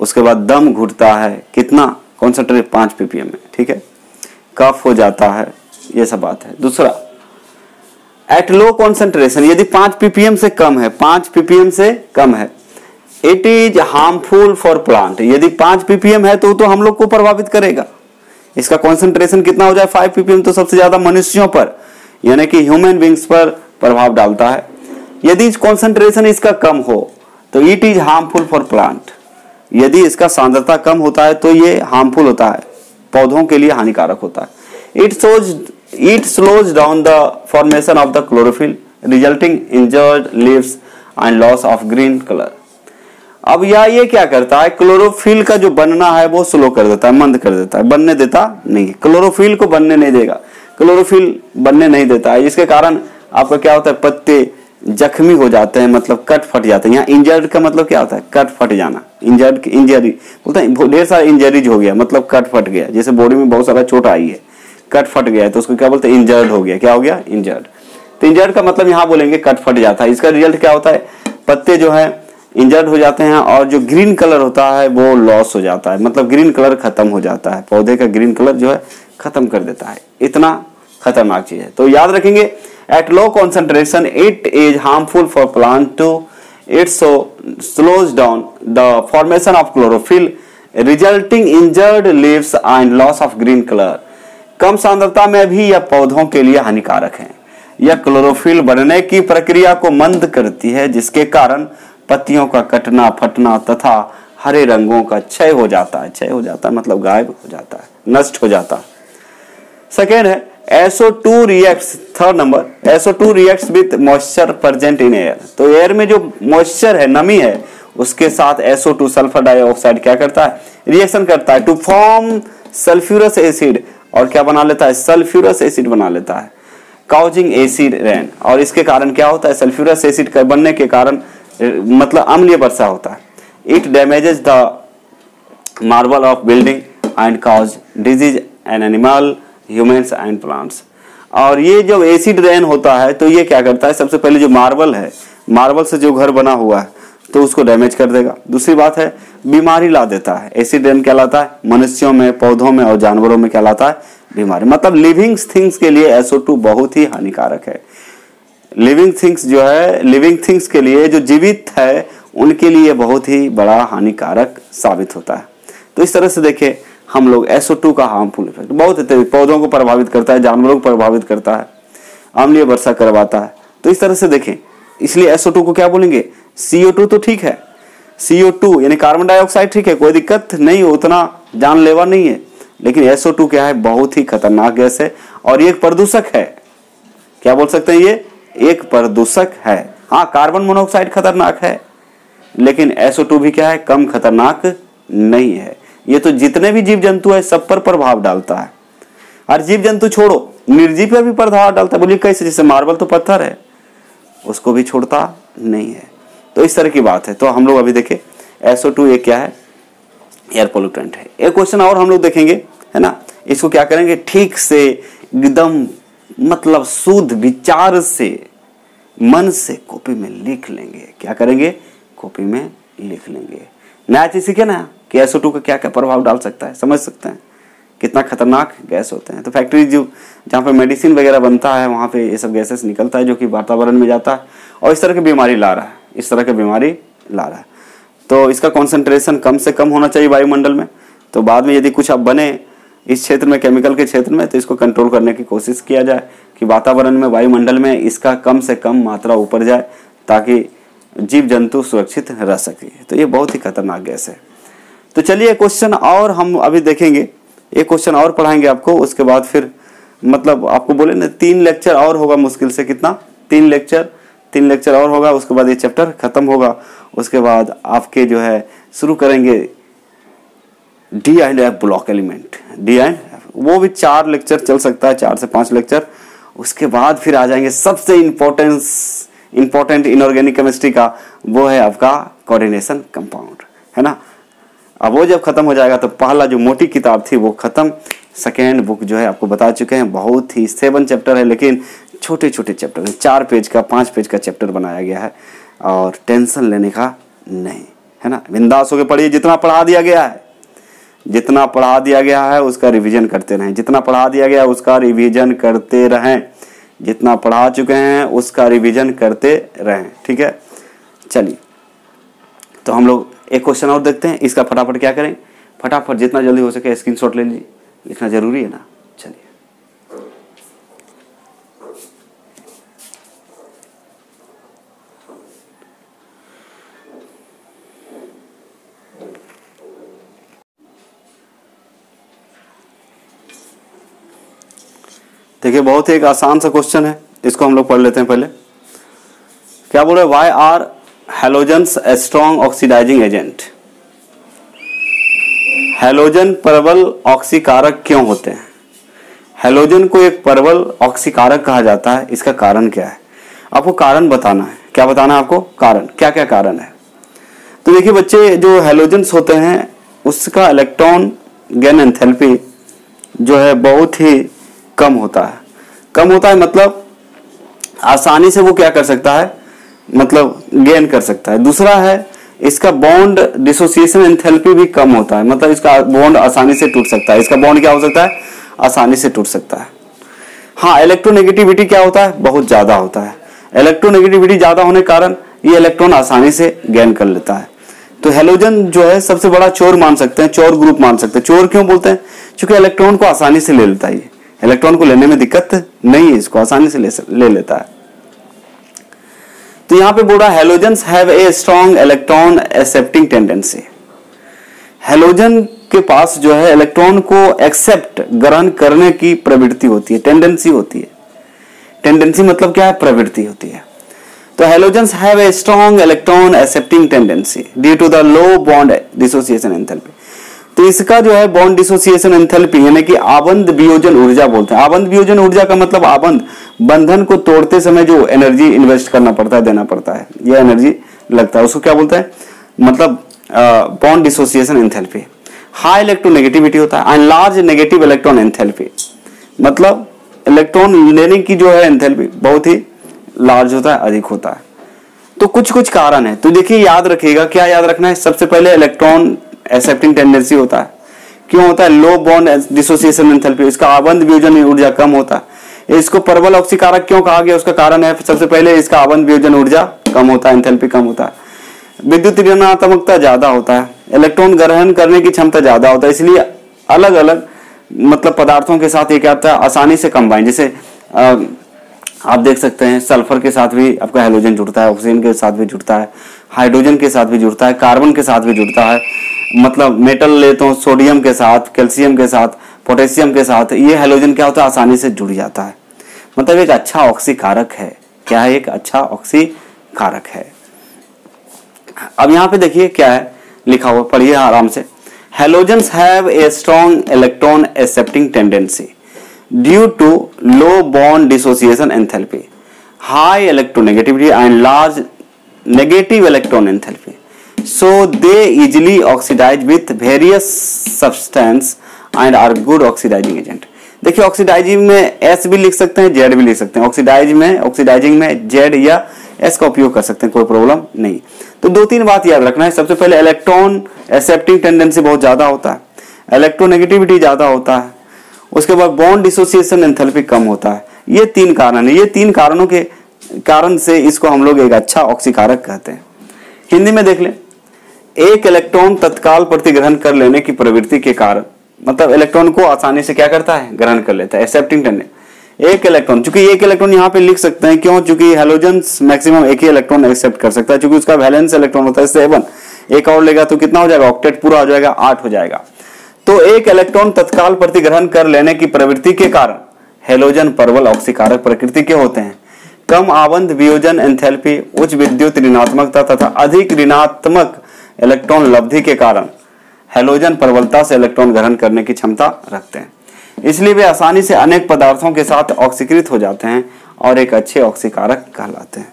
उसके बाद दम घुटता है, कितना कॉन्सेंट्रेट 5 ppm में, ठीक है, कफ हो जाता है, ये सब बात है। दूसरा, एट लो कॉन्सेंट्रेशन, यदि 5 ppm से कम है, 5 ppm से कम है, it is harmful for plant. यदि 5 ppm है तो हम लोग को प्रभावित करेगा। इसका कॉन्सेंट्रेशन कितना हो जाए, 5 ppm, तो सबसे ज्यादा मनुष्यों पर यानी कि ह्यूमन बींग्स पर प्रभाव डालता है। यदि कॉन्सेंट्रेशन इसका कम हो तो it is harmful for plant. यदि इसका सांद्रता कम होता है तो ये हार्मफुल होता है, पौधों के लिए हानिकारक होता है। It slows down the formation of the chlorophyll resulting injured leaves and loss of green colour. अब ये क्या करता है, क्लोरोफिल का जो बनना है वो स्लो कर देता है, मंद कर देता है, बनने देता नहीं, क्लोरोफिल को बनने नहीं देगा, क्लोरोफिल बनने नहीं देता है। इसके कारण आपका क्या होता है, पत्ते जख्मी हो जाते हैं, मतलब कट फट जाते हैं। यहाँ इंजर्ड का मतलब क्या होता है, कट फट जाना, इंजरी बोलते हैं, ढेर सारा इंजरीज हो गया मतलब कट फट गया, जैसे बॉडी में बहुत सारा चोट आई है, कट फट गया है तो उसको क्या बोलते हैं, इंजर्ड हो गया। क्या हो गया, इंजर्ड। तो इंजर्ड का मतलब यहाँ बोलेंगे कट फट जाता है। इसका रिजल्ट क्या होता है, पत्ते जो है इंजर्ड हो जाते हैं और जो ग्रीन कलर होता है वो लॉस हो जाता है, मतलब ग्रीन कलर खत्म हो जाता है, पौधे का ग्रीन कलर जो है खत्म कर देता है। इतना खतरनाक चीज है, तो याद रखेंगे, at low concentration it is harmful for plant too it slows down the formation of chlorophyll resulting injured leaves and loss of green colour. कम सांद्रता में भी यह पौधों के लिए हानिकारक है। यह क्लोरोफिल बनने की प्रक्रिया को मंद करती है, जिसके कारण पत्तियों का कटना, फटना तथा हरे रंगों का क्षय हो जाता है। क्षय हो जाता है मतलब गायब हो जाता है, नष्ट हो जाता है। सेकेंड है SO2 reacts, third number, SO2 reacts with moisture present in air. तो एयर में जो मॉइस्चर है, नमी है, उसके साथ SO2 सल्फर डाइऑक्साइड क्या करता है, रिएक्शन करता है टू फॉर्म सल्फ्यूरस एसिड, और क्या बना लेता है, सल्फ्यूरस एसिड बना लेता है, काउजिंग एसिड रेन। और इसके कारण क्या होता है, सल्फ्यूरस एसिड का बनने के कारण मतलब अम्लीय वर्षा होता है। It damages the marble of building and cause disease and animal, humans and plants. और ये जब एसिड रेन होता है तो ये क्या करता है, सबसे पहले जो मार्बल है, मार्बल से जो घर बना हुआ है तो उसको डैमेज कर देगा। दूसरी बात है, बीमारी ला देता है। एसिड रेन क्या लाता है, मनुष्यों में, पौधों में और जानवरों में क्या लाता है, बीमारी। मतलब लिविंग थिंग्स के लिए SO2 बहुत ही हानिकारक है। लिविंग थिंग्स जो है, लिविंग थिंग्स के लिए, जो जीवित है, उनके लिए बहुत ही बड़ा हानिकारक साबित होता है। तो इस तरह से देखें हम लोग SO2 का हार्मफुल इफेक्ट बहुत पौधों को प्रभावित करता है, जानवरों को प्रभावित करता है, अम्लीय वर्षा करवाता है। तो इस तरह से देखें, इसलिए SO2 को क्या बोलेंगे, CO2 तो ठीक है, CO2 यानी कार्बन डाइऑक्साइड ठीक है, कोई दिक्कत नहीं, उतना जानलेवा नहीं है, लेकिन SO2 क्या है, बहुत ही खतरनाक गैस है और ये एक प्रदूषक है। क्या बोल सकते हैं, ये एक प्रदूषक है। हाँ, कार्बन मोनोऑक्साइड खतरनाक है, लेकिन SO2 भी क्या है, कम खतरनाक नहीं है। ये तो जितने भी जीव जंतु है सब पर प्रभाव डालता है। और जीव जंतु छोड़ो, निर्जीव पर भी प्रभाव डालता है। बोलिए कैसे, जैसे मार्बल तो पत्थर है, उसको भी छोड़ता नहीं है। तो इस तरह की बात है। तो हम लोग अभी देखें SO2 ये क्या है, एयर पोल्यूटेंट है। एक क्वेश्चन और हम लोग देखेंगे, है ना, इसको क्या करेंगे, ठीक से एकदम मतलब शुद्ध विचार से मन से कॉपी में लिख लेंगे। क्या करेंगे, कॉपी में लिख लेंगे। नया चीज सीखे ना कि SO2 का क्या क्या प्रभाव डाल सकता है, समझ सकते हैं कितना खतरनाक गैस होते हैं। तो फैक्ट्री जो जहाँ पे मेडिसिन वगैरह बनता है वहाँ पे ये सब गैसेस निकलता है जो कि वातावरण में जाता है और इस तरह की बीमारी ला रहा है, इस तरह की बीमारी ला रहा है। तो इसका कॉन्सेंट्रेशन कम से कम होना चाहिए वायुमंडल में। तो बाद में यदि कुछ अब बने इस क्षेत्र में, केमिकल के क्षेत्र में, तो इसको कंट्रोल करने की कोशिश किया जाए कि वातावरण में, वायुमंडल में इसका कम से कम मात्रा ऊपर जाए ताकि जीव जंतु सुरक्षित रह सके। तो ये बहुत ही खतरनाक गैस है। तो चलिए क्वेश्चन और हम अभी देखेंगे, एक क्वेश्चन और पढ़ाएंगे आपको, उसके बाद फिर मतलब आपको बोले ना 3 लेक्चर और होगा, मुश्किल से कितना 3 लेक्चर और होगा, उसके बाद ये चैप्टर खत्म होगा। उसके बाद आपके जो है शुरू करेंगे D and F block element, D and F, वो भी 4 लेक्चर चल सकता है, 4 से 5 लेक्चर। उसके बाद फिर आ जाएंगे सबसे इंपॉर्टेंट इनऑर्गेनिक केमिस्ट्री का, वो है आपका कोऑर्डिनेशन कंपाउंड, है ना। अब वो जब खत्म हो जाएगा तो पहला जो मोटी किताब थी वो खत्म। सेकेंड बुक जो है आपको बता चुके हैं, बहुत ही 7 चैप्टर है, लेकिन छोटे छोटे चैप्टर हैं, 4 पेज का 5 पेज का चैप्टर बनाया गया है और टेंशन लेने का नहीं, है ना। बिंदास होकर पढ़िए, जितना पढ़ा दिया गया है उसका रिवीजन करते रहें, जितना पढ़ा दिया गया है उसका रिवीजन करते रहें, जितना पढ़ा चुके हैं उसका रिवीजन करते रहें, ठीक है। चलिए तो हम लोग एक क्वेश्चन और देखते हैं, इसका फटाफट क्या करें, फटाफट जितना जल्दी हो सके स्क्रीनशॉट ले लीजिए, लिखना जरूरी है ना। चलिए देखिए, बहुत ही एक आसान सा क्वेश्चन है, इसको हम लोग पढ़ लेते हैं पहले। क्या बोल रहे, why are halogens a strong oxidizing agent. Halogen प्रबल ऑक्सीकारक क्यों होते हैं। हैलोजन को एक प्रबल ऑक्सीकारक कहा जाता है, इसका कारण क्या है, आपको कारण बताना है। क्या बताना है आपको, कारण, क्या क्या कारण है। तो देखिए बच्चे, जो हैलोजेंस होते हैं उसका इलेक्ट्रॉन गेन एंथैल्पी जो है बहुत ही कम होता है, मतलब आसानी से वो क्या कर सकता है, मतलब गेन कर सकता है। दूसरा है इसका बॉन्ड डिसोसिएशन एंथैल्पी भी कम होता है, मतलब इसका बॉन्ड आसानी से टूट सकता है, इसका बॉन्ड क्या हो सकता है, आसानी से टूट सकता है। हाँ, इलेक्ट्रोनेगेटिविटी क्या होता है, बहुत ज्यादा होता है। इलेक्ट्रोनेगेटिविटी ज्यादा होने के कारण ये इलेक्ट्रॉन आसानी से गेन कर लेता है। तो हैलोजन जो है सबसे बड़ा चोर मान सकते हैं, चोर ग्रुप मान सकते हैं। चोर क्यों बोलते हैं, क्योंकि इलेक्ट्रॉन को आसानी से ले लेता है, इलेक्ट्रॉन को लेने में दिक्कत नहीं है, इसको आसानी से ले लेता है। तो यहां पे बोल रहा है halogens have a strong electron accepting tendency. Halogen के पास जो है इलेक्ट्रॉन को एक्सेप्ट, ग्रहण करने की प्रवृत्ति होती है, टेंडेंसी होती है। टेंडेंसी मतलब क्या है, प्रवृत्ति होती है। तो halogens have a strong electron accepting tendency due to the low bond dissociation enthalpy. तो इसका जो है बॉन्ड डिसोसिएशन एंथैल्पी यानी कि आबंध वियोजन ऊर्जा बोलते हैं। आबंध वियोजन ऊर्जा का मतलब आबंध, बंधन को तोड़ते समय जो एनर्जी इन्वेस्ट करना पड़ता है, देना पड़ता है, यह एनर्जी लगता है, उसको क्या बोलते हैं, मतलब bond dissociation enthalpy. High electronegativity होता है and large negative electron enthalpy, मतलब इलेक्ट्रॉन लेने की जो है एंथैल्पी बहुत ही लार्ज होता है, अधिक होता है। तो कुछ कारण है, तो देखिए याद रखिएगा, क्या याद रखना है, सबसे पहले इलेक्ट्रॉन एक्सेप्टिंग टेंडेंसी होता है। क्यों होता है, लो बॉन्ड डिसोसिएशन एंथैल्पी, इसका आबंध वियोजन ऊर्जा कम होता है। इसको प्रबल ऑक्सीकारक क्यों कहा गया, उसका कारण है सबसे पहले इसका आबंध वियोजन ऊर्जा कम होता है, एंथैल्पी कम होता है। विद्युत ऋणात्मकता ज्यादा होता है, इलेक्ट्रॉन ग्रहण करने की क्षमता ज्यादा होता है, इसलिए अलग अलग मतलब पदार्थों के साथ ये क्या होता है, आसानी से कंबाइन। जैसे आप देख सकते हैं सल्फर के साथ भी आपका हैलोजन जुड़ता है, ऑक्सीजन के साथ भी जुड़ता है, हाइड्रोजन के साथ भी जुड़ता है, कार्बन के साथ भी जुड़ता है, मतलब मेटल ले तो सोडियम के साथ, कैल्शियम के साथ, पोटेशियम के साथ, ये हैलोजन क्या होता है, आसानी से जुड़ जाता है, मतलब एक अच्छा ऑक्सीकारक है। क्या है, एक अच्छा ऑक्सीकारक है। अब यहाँ पे देखिए क्या है लिखा हुआ, पढ़िए आराम से। Halogens have a strong electron accepting tendency due to low bond dissociation enthalpy, high electronegativity and large negative electron enthalpy. So they easily oxidize with various substance and are good oxidizing agent. देखिए oxidizing में s भी लिख सकते हैं, Z भी लिख सकते हैं। ऑक्सीडाइजिंग में जेड या एस का उपयोग कर सकते हैं, कोई प्रॉब्लम नहीं। तो दो तीन बात याद रखना है। सबसे पहले इलेक्ट्रॉन एक्सेप्टिंग टेंडेंसी बहुत ज्यादा होता है, इलेक्ट्रोनेगेटिविटी ज्यादा होता है, उसके बाद बॉन्ड डिसोसिएशन एंथैल्पी कम होता है। ये तीन कारण है। ये तीन कारणों के कारण से इसको हम लोग एक अच्छा ऑक्सीकारक कहते हैं। हिंदी में देख लें, एक इलेक्ट्रॉन तत्काल प्रतिग्रहण कर लेने की प्रवृत्ति के कारण, मतलब इलेक्ट्रॉन को आसानी से क्या करता है, ग्रहण कर लेता है, एक्सेप्टिंग टेंडेंसी। एक इलेक्ट्रॉन, चूंकि एक इलेक्ट्रॉन यहाँ पे लिख सकते हैं, क्यों? चूंकि हैलोजेंस मैक्सिमम एक ही इलेक्ट्रॉन एक्सेप्ट कर सकता है, चूंकि उसका वैलेंस इलेक्ट्रॉन होता है 7। एक और लेगा तो कितना हो जाएगा, ऑक्टेट पूरा हो जाएगा, 8 हो जाएगा। तो एक इलेक्ट्रॉन तत्काल प्रतिग्रहण कर लेने की प्रवृत्ति के कारण हैलोजन प्रबल ऑक्सीकारक प्रकृति के होते हैं। कम आवंत वियोजन एंथैल्पी, उच्च विद्युत ऋणात्मकता तथा अधिक ऋणात्मक इलेक्ट्रॉन लब्धि के कारण हैलोजन प्रबलता से इलेक्ट्रॉन ग्रहण करने की क्षमता रखते हैं। इसलिए वे आसानी से अनेक पदार्थों के साथ ऑक्सीकृत हो जाते हैं और एक अच्छे ऑक्सीकारक कहलाते हैं।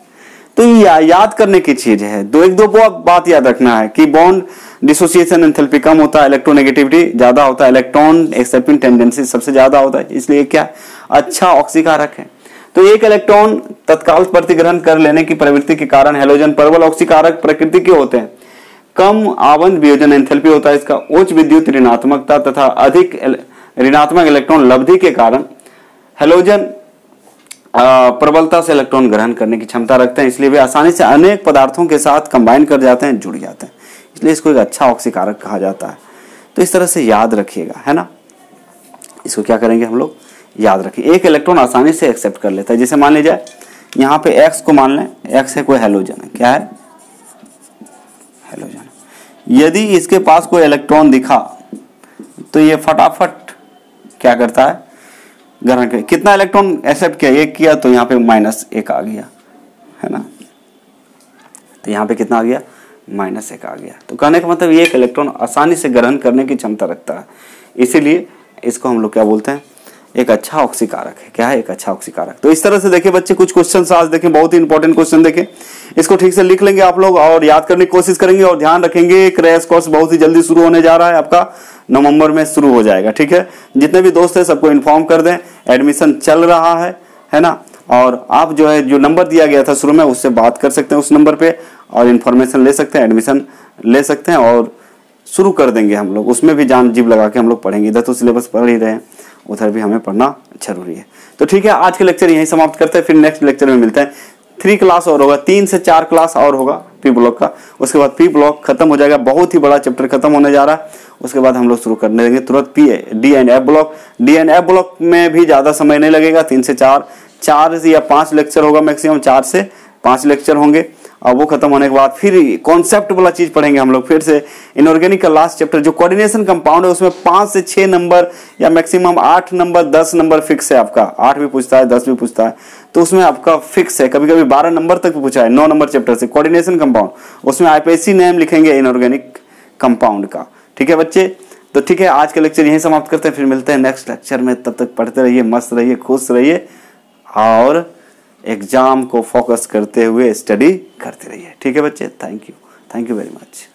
तो ये याद करने की चीज है। एक दो बात याद रखना है कि बॉन्ड डिसोसिएशन एंथैल्पी कम होता है, इलेक्ट्रोनेगेटिविटी ज्यादा होता है, इलेक्ट्रॉन एक्सेप्टिंग टेंडेंसी सबसे ज्यादा होता है, इसलिए क्या अच्छा ऑक्सीकारक है। तो एक इलेक्ट्रॉन तत्काल प्रतिग्रहण कर लेने की प्रवृत्ति के कारण हैलोजन प्रबल ऑक्सीकारक प्रकृति के होते हैं। कम आवंत वियोजन एंथैल्पी होता है इसका, उच्च विद्युत ऋणात्मकता तथा अधिक ऋणात्मक इलेक्ट्रॉन लब्धि के कारण हैलोजन प्रबलता से इलेक्ट्रॉन ग्रहण करने की क्षमता रखते हैं, इसलिए वे आसानी से अनेक पदार्थों के साथ कंबाइन कर जाते हैं, जुड़ जाते हैं, इसलिए इसको एक अच्छा ऑक्सीकारक कहा जाता है। तो इस तरह से याद रखिएगा, है ना। इसको क्या करेंगे हम लोग, याद रखें। एक इलेक्ट्रॉन आसानी से एक्सेप्ट कर लेता है, जैसे मान लीजिए यहाँ पे एक्स को मान लें, एक्स है कोई हैलोजन है, क्या है, हैलोजन। यदि इसके पास कोई इलेक्ट्रॉन दिखा तो ये फटाफट क्या करता है, ग्रहण कर। कितना इलेक्ट्रॉन एक्सेप्ट किया, एक किया, तो यहाँ पे -1 आ गया, है ना। तो यहाँ पे कितना आ गया, -1 आ गया। तो कहने का मतलब ये एक इलेक्ट्रॉन आसानी से ग्रहण करने की क्षमता रखता है, इसीलिए इसको हम लोग क्या बोलते हैं, एक अच्छा ऑक्सीकारक है। क्या है, एक अच्छा ऑक्सीकारक। तो इस तरह से देखिए बच्चे, कुछ क्वेश्चन आज देखें, बहुत ही इंपॉर्टेंट क्वेश्चन देखें, इसको ठीक से लिख लेंगे आप लोग और याद करने की कोशिश करेंगे। और ध्यान रखेंगे, क्रैश कोर्स बहुत ही जल्दी शुरू होने जा रहा है, आपका नवंबर में शुरू हो जाएगा, ठीक है। जितने भी दोस्त हैं सबको इन्फॉर्म कर दें, एडमिशन चल रहा है ना। और आप जो है, जो नंबर दिया गया था शुरू में, उससे बात कर सकते हैं उस नंबर पे और इन्फॉर्मेशन ले सकते हैं, एडमिशन ले सकते हैं और शुरू कर देंगे हम लोग। उसमें भी जान जीव लगा के हम लोग पढ़ेंगे। इधर तो सिलेबस पढ़ ही रहे हैं, उधर भी हमें पढ़ना जरूरी है। तो ठीक है, आज के लेक्चर यहीं समाप्त करते हैं, फिर नेक्स्ट लेक्चर में मिलते हैं। 3 क्लास और होगा, 3 से 4 क्लास और होगा पी ब्लॉक का। उसके बाद पी ब्लॉक खत्म हो जाएगा, बहुत ही बड़ा चैप्टर खत्म होने जा रहा है। उसके बाद हम लोग शुरू करने देंगे तुरंत D and F block. D and F block में भी ज्यादा समय नहीं लगेगा, 3 से 4 या 5 लेक्चर होगा मैक्सिमम, 4 से 5 लेक्चर होंगे। और वो खत्म होने के बाद फिर कॉन्सेप्ट वाला चीज पढ़ेंगे हम लोग फिर से। इनऑर्गेनिक का लास्ट चैप्टर जो कोऑर्डिनेशन कंपाउंड है, उसमें 5 से 6 नंबर या मैक्सिमम 8 नंबर 10 नंबर फिक्स है आपका। 8 भी पूछता है, 10 भी पूछता है, तो उसमें आपका फिक्स है। कभी कभी 12 नंबर तक भी पूछा है, 9 नंबर चैप्टर से कोऑर्डिनेशन कंपाउंड। उसमें आईपीएससी नेम लिखेंगे इनऑर्गेनिक कंपाउंड का, ठीक है बच्चे। तो ठीक है, आज का लेक्चर यहीं समाप्त करते हैं, फिर मिलते हैं नेक्स्ट लेक्चर में। तब तक पढ़ते रहिए, मस्त रहिए, खुश रहिए और एग्जाम को फोकस करते हुए स्टडी करते रहिए, ठीक है बच्चे। Thank you very much.